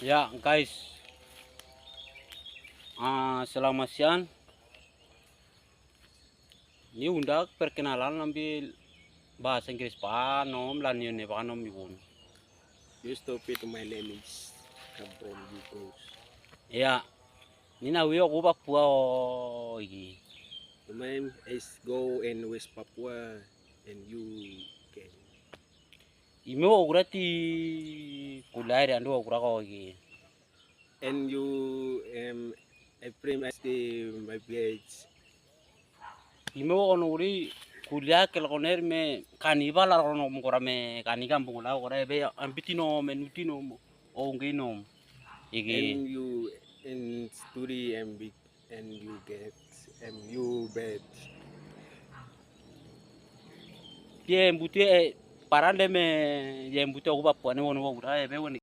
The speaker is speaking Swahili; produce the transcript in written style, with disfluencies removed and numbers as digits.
Ya guys, selamat siang. Ini undak perkenalan ambil bahasa Inggris pa nom lan yun pa nom yun. You stupid, my name is come from Yugos. Ya, ni na wiyo ko ba puwa o iki. My name is Go in West Papua and you can. Ime wo kura ti kulai ando wo kura ko iki. And you I frame as the my village. Ime wo kono uri kuliah kel koner me kaniba la kono mo kura me kanika mbungula kura be ambitino menutino o ngino iki. And you in study and big and you get and you bed. Ye mbute parande me ye mbute ko ba puane wono wo kura be woni